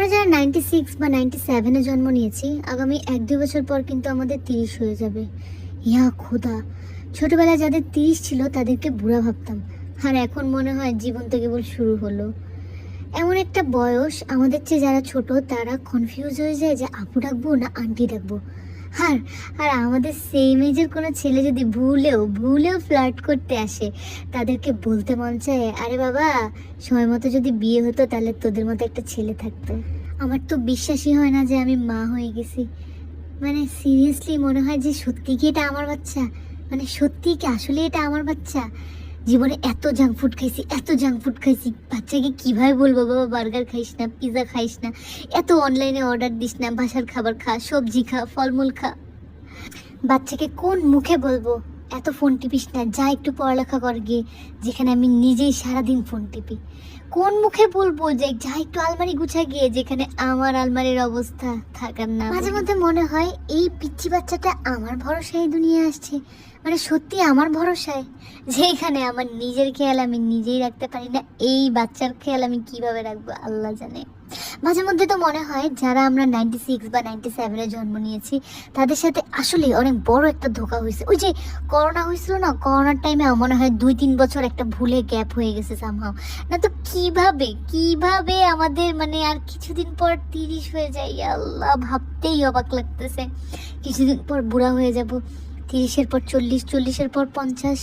আমরা যারা 96 বা 97-এ জন্ম নিয়েছি, আগামী 1-2 বছর পর কিন্তু আমাদের 30 হয়ে যাবে। ইয়া খোদা, ছোটবেলায় যাদের 30 ছিল তাদেরকে বুড়া ভাবতাম, আর এখন মনে হয় জীবন তো কেবল শুরু হলো। এমন একটা বয়স, আমাদের চেয়ে যারা ছোট তারা কনফিউজ হয়ে যায় যে আপু ডাকবো না আন্টি ডাকবো। আর আর আমাদের সেম এজের কোনো ছেলে যদি ভুলেও ফ্লার্ট করতে আসে, তাদেরকে বলতে মন চায়, আরে বাবা, সময় মতো যদি বিয়ে হতো তাহলে তোদের মতো একটা ছেলে থাকতো। আমার তো বিশ্বাসই হয় না যে আমি মা হয়ে গেছি। মানে সিরিয়াসলি মনে হয় যে সত্যি কি এটা আমার বাচ্চা, মানে সত্যি কি আসলে এটা আমার বাচ্চা। জীবনে এত জাঙ্ক ফুড খাইছি, বাচ্চাকে কিভাবে বলবো বাবা বার্গার খাইস না, পিৎজা খাইস না, এত অনলাইনে অর্ডার দিস না, বাসার খাবার খা, সবজি খা, ফলমূল খা। বাচ্চাকে কোন মুখে বলবো এত ফোন টিপিস না, যা একটু পড়ালেখা কর গিয়ে, যেখানে আমি নিজেই সারাদিন ফোন টিপি। কোন মুখে বলবো যে যা একটু আলমারি গুছা গিয়ে, যেখানে আমার আলমারির অবস্থা থাকার না। মাঝে মধ্যে মনে হয় এই পিচ্চি বাচ্চাটা আমার ভরসায় দুনিয়া আসছে, মানে সত্যি আমার ভরসায়, যেখানে আমার নিজের খেয়াল আমি নিজেই রাখতে পারি না, এই বাচ্চার খেয়াল আমি কিভাবে রাখবো আল্লাহ জানে। মাঝে মধ্যে তো মনে হয় যারা আমরা 96 বা 97-এ জন্ম নিয়েছি তাদের সাথে আসলে অনেক বড় একটা ধোঁকা হয়েছে। ওই যে করোনা হয়েছিল না, করোনার টাইমে মনে হয় 2-3 বছর একটা ভুলে গ্যাপ হয়ে গেছে সামহাও। না তো কিভাবে আমাদের মানে আর কিছুদিন পর 30 হয়ে যায়, আল্লাহ ভাবতেই অবাক লাগতেছে। কিছুদিন পর বুড়া হয়ে যাব, 30-এর পর 40, 40-এর পর 50।